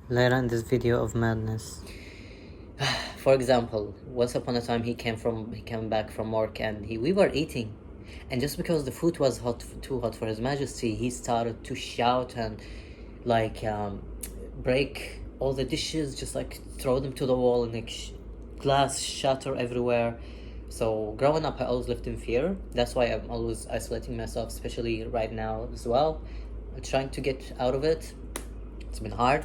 Later in this video of madness. For example, once upon a time he came back from work and we were eating, and just because the food was too hot for His Majesty, he started to shout and break all the dishes, just like throw them to the wall, and glass shatter everywhere. So growing up, I always lived in fear. That's why I'm always isolating myself, especially right now as well. I'm trying to get out of it. It's been hard.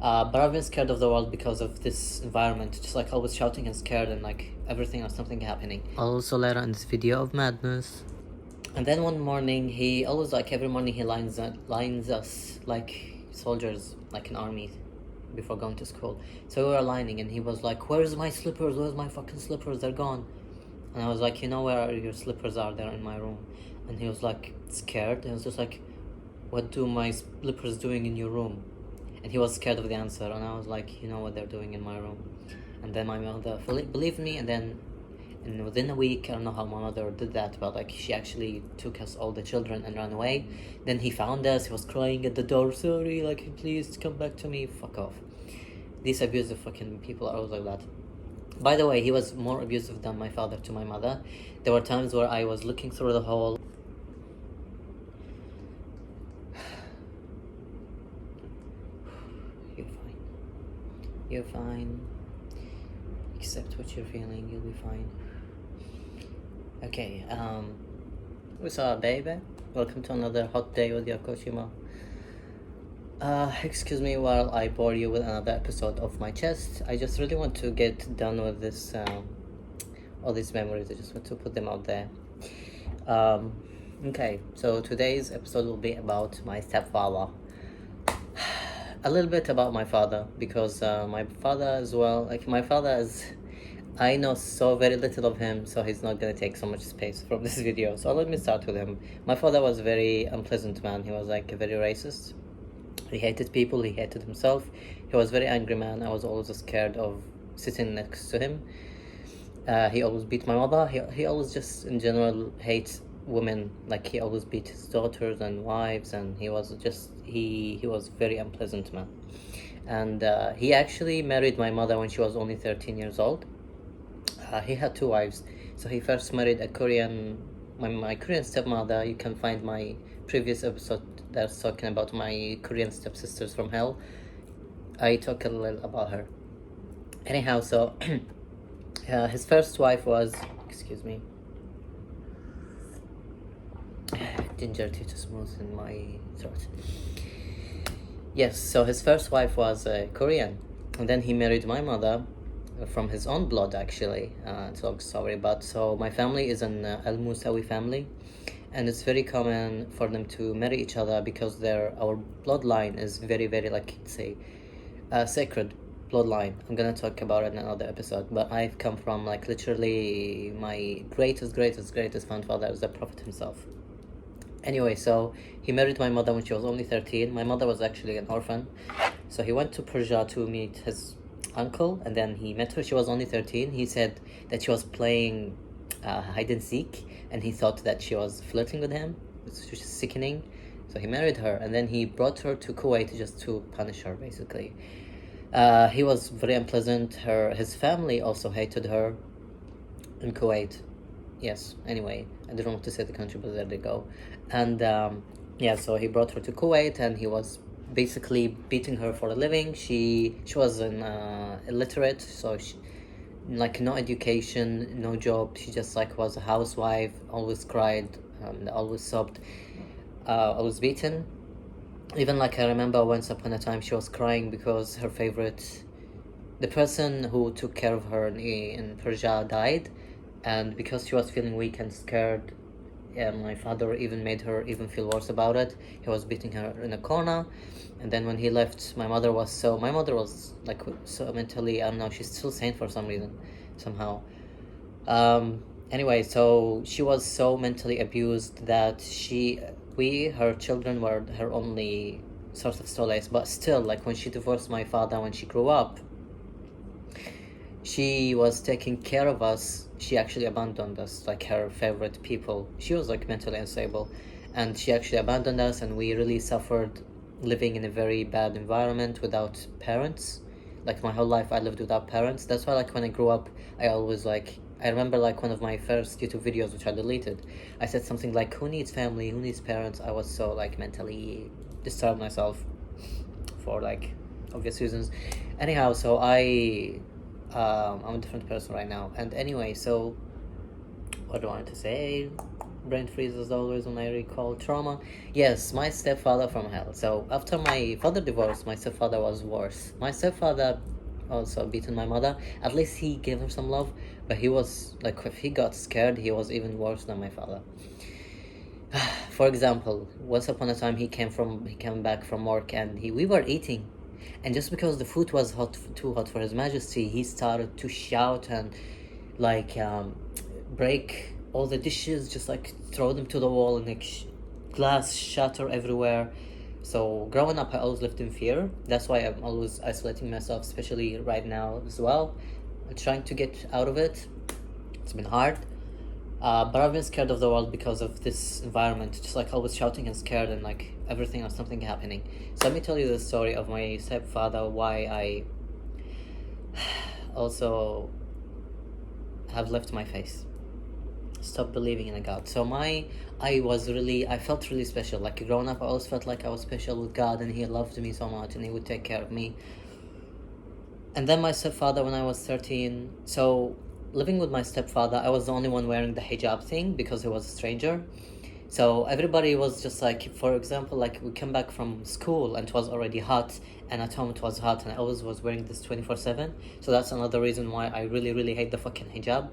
But I've been scared of the world because of this environment, just like always shouting and scared and like everything or something happening. Also later in this video of madness. And then one morning, he always, like every morning, he lines us like soldiers, like an army, before going to school. So we were lining, and he was like, "Where's my slippers? Where's my fucking slippers? They're gone." And I was like, "You know where your slippers are? They're in my room." And he was like scared. And I was just like, "What do my slippers doing in your room?" And he was scared of the answer, and I was like, "You know what they're doing in my room." And then my mother believed me, and within a week, I don't know how my mother did that, but like she actually took us, all the children, and ran away. Then he found us, he was crying at the door, "Sorry, like please come back to me." Fuck off. These abusive fucking people are always like that. By the way, he was more abusive than my father to my mother. There were times where I was looking through the hole. You're fine. Accept what you're feeling, you'll be fine. Okay, what's up, baby? Welcome to another hot day with Yokoshima. Excuse me while I bore you with another episode of my chest. I just really want to get done with this, all these memories. I just want to put them out there. Okay, so today's episode will be about my stepfather. A little bit about my father, because my father as well, I know so very little of him, so he's not gonna take so much space from this video. So let me start with him. My father was a very unpleasant man. He was like a very racist. He hated people, he hated himself. He was a very angry man. I was always scared of sitting next to him. He always beat my mother. He always just in general hates women. Like he always beat his daughters and wives, and he was very unpleasant man. And he actually married my mother when she was only 13 years old. He had two wives. So he first married a Korean, my Korean stepmother. You can find my previous episode that's talking about my Korean stepsisters from hell. I talk a little about her. Anyhow, so his first wife was, excuse me, ginger tea to smooth in my throat. Yes, so his first wife was Korean, and then he married my mother from his own blood, actually. It's a long story, but so my family is an Al Musawi family, and it's very common for them to marry each other because our bloodline is very, very, like, say, sacred bloodline. I'm gonna talk about it in another episode, but I've come from, like, literally my greatest grandfather is the Prophet himself. Anyway, so he married my mother when she was only 13. My mother was actually an orphan, so he went to Persia to meet his uncle, and then he met her. She was only 13. He said that she was playing hide and seek, and he thought that she was flirting with him, which was sickening. So he married her, and then he brought her to Kuwait just to punish her, basically. He was very unpleasant. His family also hated her in Kuwait. Yes, anyway, I don't want to say the country, but there they go. And yeah, so he brought her to Kuwait, and he was basically beating her for a living. She was an illiterate, so she, like, no education, no job. She just like was a housewife, always cried, always sobbed, always beaten. Even like I remember once upon a time she was crying because the person who took care of her in Persia died, and because she was feeling weak and scared, my father even made her even feel worse about it. He was beating her in a corner, and then when he left, my mother was like so mentally, I don't know, she's still sane for some reason, somehow. Anyway, so she was so mentally abused that her children were her only source of solace. But still, like when she divorced my father when she grew up, she was taking care of us. She actually abandoned us, like her favorite people. She was like mentally unstable, and she actually abandoned us, and we really suffered living in a very bad environment without parents. Like my whole life I lived without parents. That's why like when I grew up, I always like, I remember like one of my first YouTube videos which I deleted, I said something like, who needs family, who needs parents? I was so like mentally disturbed myself for like obvious reasons. Anyhow, so I'm a different person right now. And anyway, so what do I want to say? Brain freeze as always when I recall trauma. Yes, my stepfather from hell. So after my father divorced, my stepfather was worse. My stepfather also beaten my mother. At least he gave her some love, but he was like, if he got scared, he was even worse than my father. For example, once upon a time he came back from work, and we were eating, and just because the food was too hot for His Majesty, he started to shout and like break all the dishes, just like throw them to the wall, and like glass shatter everywhere. So growing up, I always lived in fear. That's why I'm always isolating myself, especially right now as well. I'm trying to get out of it. It's been hard. But I've been scared of the world because of this environment, just like always shouting and scared and like everything or something happening. So let me tell you the story of my stepfather, why I also have left my faith. Stop believing in a God. So I felt really special. Like growing up, I always felt like I was special with God, and He loved me so much, and He would take care of me. And then my stepfather, when I was 13, so living with my stepfather, I was the only one wearing the hijab thing because he was a stranger. So everybody was just like, for example, like we came back from school and it was already hot, and at home it was hot, and I always was wearing this 24/7. So that's another reason why I really, really hate the fucking hijab.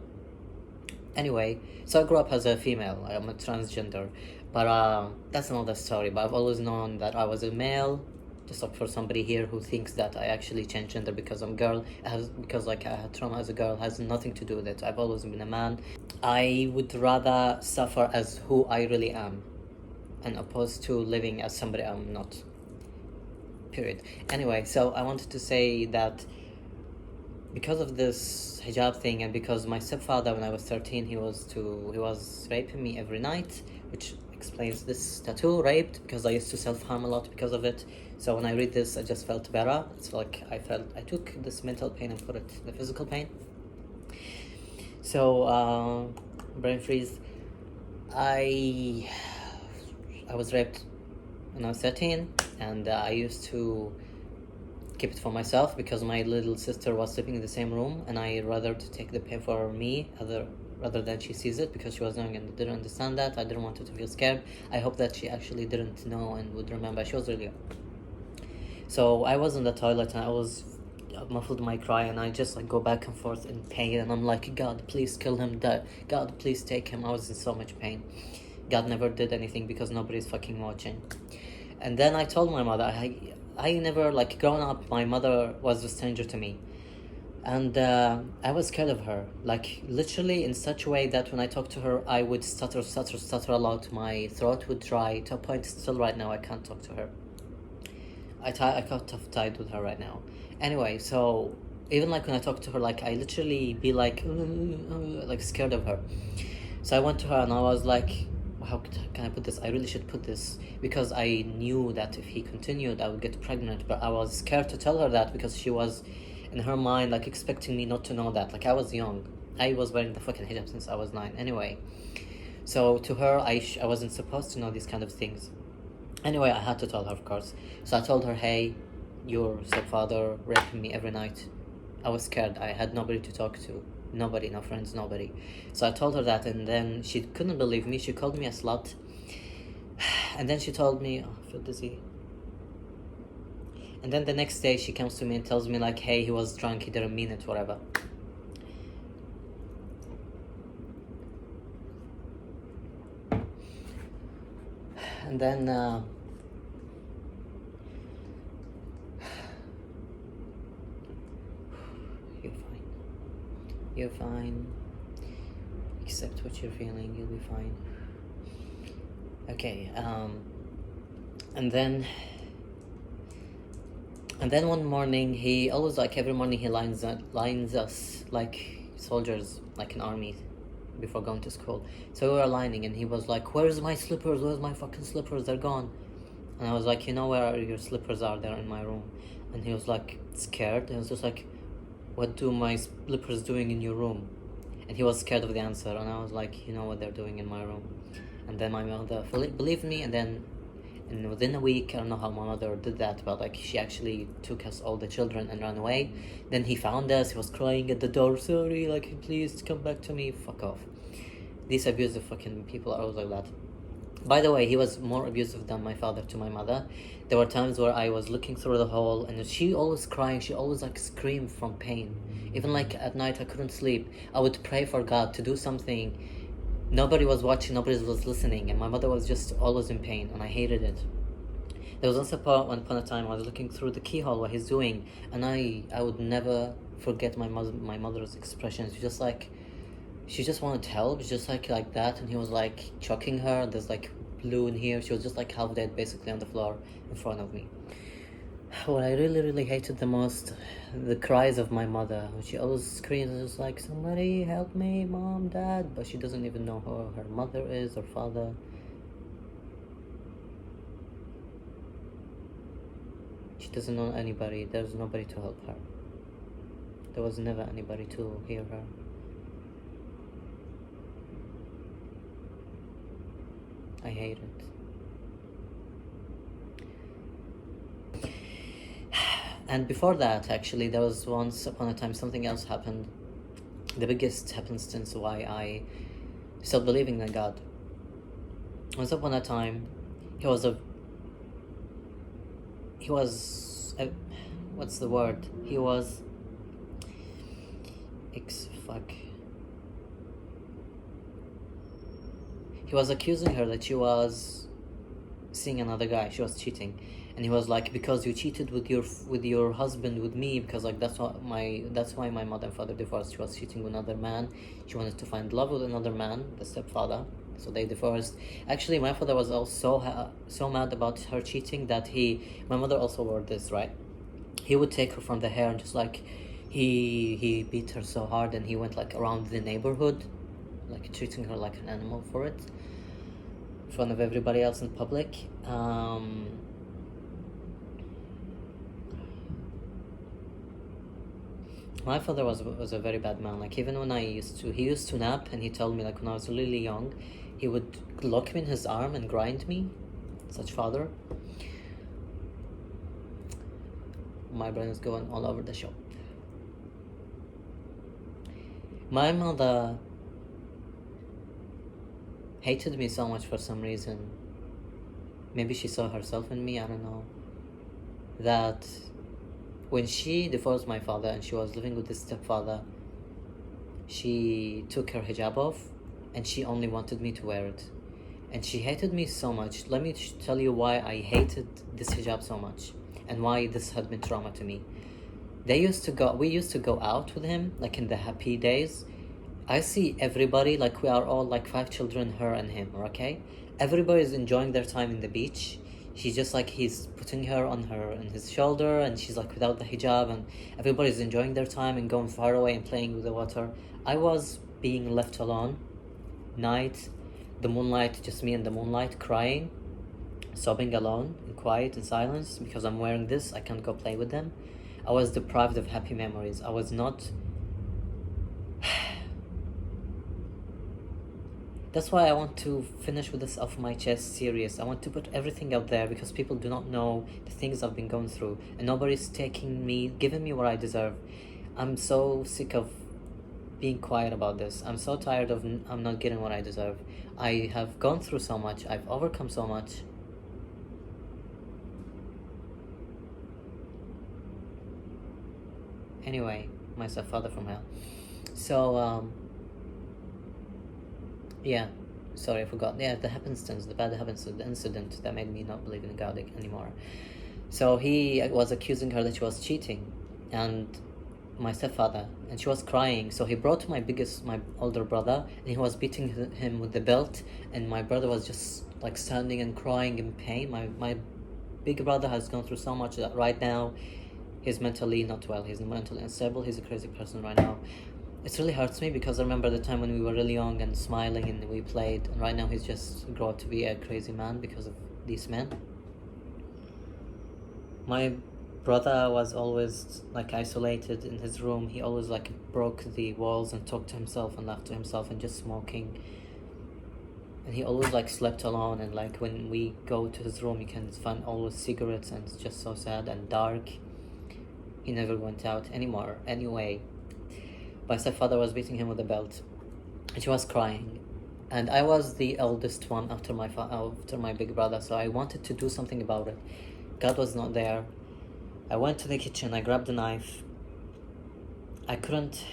Anyway, so I grew up as a female. I'm a transgender, but that's another story. But I've always known that I was a male. Just like for somebody here who thinks that I actually changed gender because I'm a girl, because like I had trauma as a girl, has nothing to do with it. I've always been a man. I would rather suffer as who I really am, and opposed to living as somebody I'm not. Period. Anyway, so I wanted to say that because of this hijab thing, and because my stepfather, when I was 13, he was raping me every night, which explains this tattoo, raped, because I used to self-harm a lot because of it. So when I read this, I just felt better. It's like I took this mental pain and put it in the physical pain. So brain freeze. I was raped when I was 13, and I used to keep it for myself because my little sister was sleeping in the same room, and I rather to take the pain for me rather than she sees it, because she was young and didn't understand that. I didn't want her to feel scared. I hope that she actually didn't know and would remember. She was really young. So I was in the toilet, and I was muffled my cry, and I just like go back and forth in pain, and I'm like, God, please kill him. God, please take him. I was in so much pain. God never did anything because nobody's fucking watching. And then I told my mother, I never, like, growing up, my mother was a stranger to me. And I was scared of her, like, literally in such a way that when I talked to her, I would stutter a lot. My throat would dry to a point still right now I can't talk to her. I got tough-tied with her right now. Anyway, so even like when I talk to her, like, I literally be like scared of her. So I went to her and I was like, how can I put this? I really should put this, because I knew that if he continued, I would get pregnant. But I was scared to tell her that because she was, in her mind, like expecting me not to know that. Like, I was young. I was wearing the fucking hijab since I was 9. Anyway, so to her, I wasn't supposed to know these kind of things. Anyway, I had to tell her, of course. So I told her, hey, your stepfather raping me every night. I was scared. I had nobody to talk to. Nobody, no friends, nobody. So I told her that, and then she couldn't believe me. She called me a slut. And then she told me, I feel dizzy. And then the next day she comes to me and tells me like, hey, he was drunk, he didn't mean it, whatever. And then you're fine. Accept what you're feeling, you'll be fine. Okay, and then one morning, he always, like every morning, he lines us like soldiers, like an army, before going to school. So we were lining, and he was like, where's my slippers? Where's my fucking slippers? They're gone. And I was like, you know where are your slippers are? There in my room. And he was like scared. He was just like, what do my slippers doing in your room? And he was scared of the answer. And I was like, you know what they're doing in my room. And then my mother believed me, and then within a week, I don't know how my mother did that, but like she actually took us, all the children, and ran away. Then he found us. He was crying at the door, sorry, like, please come back to me. Fuck off. These abusive fucking people are always like that. By the way, he was more abusive than my father to my mother. There were times where I was looking through the hole, and she always crying. She always like screamed from pain. Even like at night, I couldn't sleep. I would pray for God to do something. Nobody was watching, nobody was listening, and my mother was just always in pain, and I hated it. There was also one upon a time I was looking through the keyhole what he's doing, and I would never forget my mother's expression. She just wanted help, just like that, and he was like choking her. There's like blue in here. She was just like half dead, basically on the floor in front of me. What I really hated the most, the cries of my mother. She always screams, just like, somebody help me, mom, dad. But she doesn't even know who her mother is or father. She doesn't know anybody. There's nobody to help her. There was never anybody to hear her. I hate it. And before that, actually, there was once upon a time something else happened. The biggest happenstance why I stopped believing in God. Once upon a time, what's the word? He was accusing her that she was seeing another guy. She was cheating. And he was like, because you cheated with your husband with me, because like that's why my mother and father divorced. She was cheating with another man. She wanted to find love with another man, the stepfather. So they divorced. Actually, my father was also so mad about her cheating that my mother also wore this, right? He would take her from the hair and just like he beat her so hard, and he went like around the neighborhood, like treating her like an animal for it, in front of everybody else in public. My father was a very bad man. Like, even when he used to nap, and he told me, like, when I was really young, he would lock me in his arm and grind me. Such father. My brain is going all over the shop. My mother hated me so much for some reason. Maybe she saw herself in me, I don't know. That when she divorced my father and she was living with this stepfather, she took her hijab off, and she only wanted me to wear it. And she hated me so much. Let me tell you why I hated this hijab so much, and why this had been trauma to me. We used to go out with him, like in the happy days. I see everybody, like we are all like 5 children, her and him, okay? Everybody's enjoying their time in the beach. She's just like, he's putting her on his shoulder, and she's like without the hijab, and everybody's enjoying their time and going far away and playing with the water. I was being left alone, night, the moonlight, just me and the moonlight, crying, sobbing alone, in quiet and silence, because I'm wearing this, I can't go play with them. I was deprived of happy memories. I was not... That's why I want to finish with this off my chest serious. I want to put everything out there, because people do not know the things I've been going through, and nobody's giving me what I deserve. I'm so sick of being quiet about this. I'm so tired of I'm not getting what I deserve. I have gone through so much. I've overcome so much. Anyway, my stepfather from hell. So, yeah, sorry, I forgot. Yeah, the incident that made me not believe in God anymore. So he was accusing her that she was cheating, and my stepfather, and she was crying. So he brought my older brother, and he was beating him with the belt, and my brother was just like standing and crying in pain. My big brother has gone through so much that right now he's mentally not well. He's mentally unstable. He's a crazy person right now. It really hurts me, because I remember the time when we were really young and smiling and we played, and right now he's just grown up to be a crazy man because of these men. My brother was always like isolated in his room. He always like broke the walls and talked to himself and laughed to himself and just smoking. And he always like slept alone, and like when we go to his room you can find always cigarettes, and it's just so sad and dark. He never went out anymore. Anyway, my stepfather was beating him with a belt and she was crying, and I was the eldest one after my big brother, so I wanted to do something about it. God was not there. I went to the kitchen, I grabbed a knife. I couldn't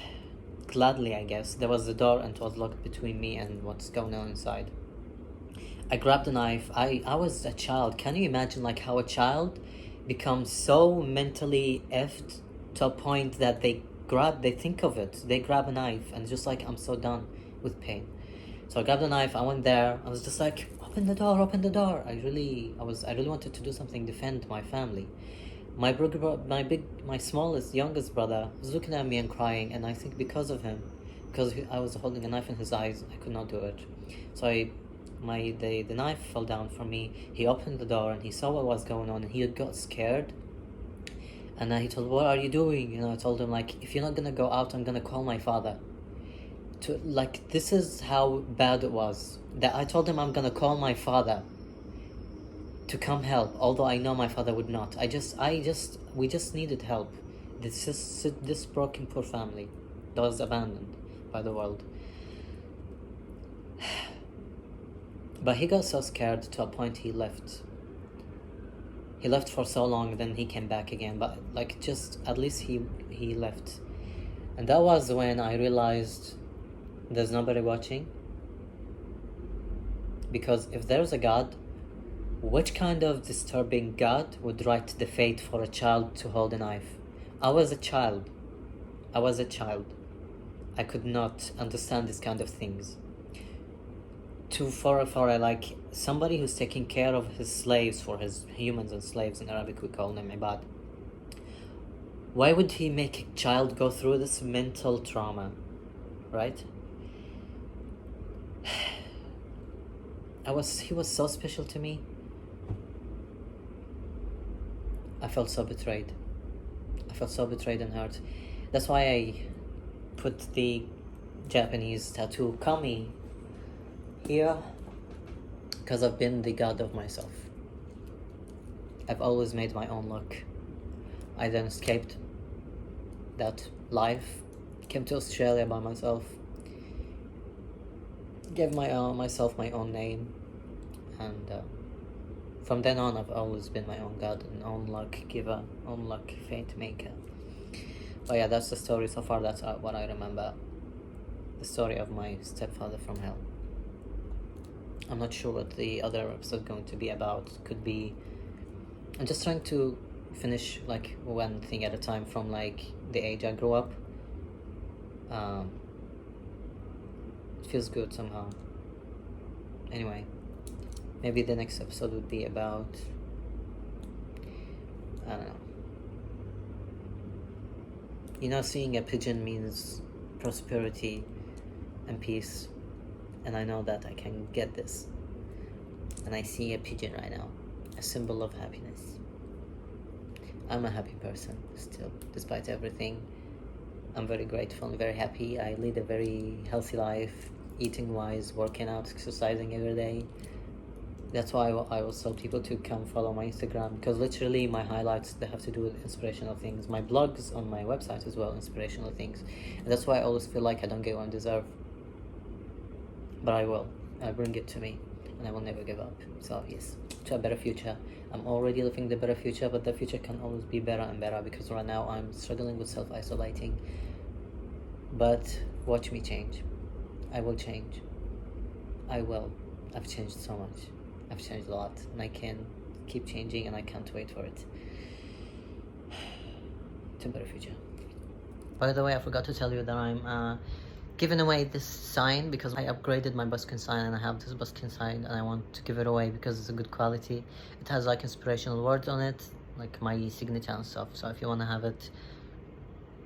gladly, I guess. There was the door and it was locked between me and what's going on inside. I grabbed a knife. I was a child. Can you imagine like how a child becomes so mentally effed to a point that they think of it. They grab a knife and just like, I'm so done with pain. So I grabbed a knife, I went there, I was just like, open the door. I really wanted to do something, defend my family. My smallest, youngest brother was looking at me and crying, and I think because of him, because I was holding a knife in his eyes, I could not do it. So the knife fell down from me. He opened the door and he saw what was going on, and he got scared. And then he told, what are you doing? I told him, like, if you're not gonna go out, I'm gonna call my father. This is how bad it was. That I told him I'm gonna call my father to come help, although I know my father would not. We just needed help. This broken poor family that was abandoned by the world. But he got so scared to a point he left. He left for so long, then he came back again, but at least he left. And that was when I realized there's nobody watching. Because if there's a God, which kind of disturbing God would write the fate for a child to hold a knife? I was a child. I could not understand this kind of things. For somebody who's taking care of his slaves, for his humans and slaves, in Arabic we call them ibad. Why would he make a child go through this mental trauma, right? He was so special to me. I felt so betrayed and hurt. That's why I put the Japanese tattoo kami here, because I've been the god of myself. I've always made my own luck. I then escaped that life, came to Australia by myself, gave myself my own name, and from then on I've always been my own god, and own luck giver, own luck fate maker. But yeah, that's the story so far. That's what I remember. The story of my stepfather from hell. I'm not sure what the other episode is going to be about. Could be, I'm just trying to finish one thing at a time from the age I grew up. It feels good somehow. Anyway, maybe the next episode would be about, I don't know. Seeing a pigeon means prosperity and peace. And I know that I can get this. And I see a pigeon right now, a symbol of happiness. I'm a happy person still, despite everything. I'm very grateful and very happy. I lead a very healthy life, eating wise, working out, exercising every day. That's why I will tell people to come follow my Instagram, because literally my highlights, they have to do with inspirational things. My blogs on my website as well, inspirational things. And that's why I always feel like I don't get what I deserve. But I will. I'll bring it to me, and I will never give up. So yes, to a better future. I'm already living the better future, but the future can always be better and better, because right now I'm struggling with self-isolating. But watch me change. I will change. I will. I've changed so much. I've changed a lot, and I can keep changing, and I can't wait for it. To a better future. By the way, I forgot to tell you that I'm giving away this sign, because I upgraded my buskin sign, and I have this buskin sign, and I want to give it away because it's a good quality. It has inspirational words on it, my signature and stuff. So if you want to have it,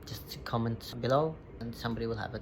just comment below and somebody will have it.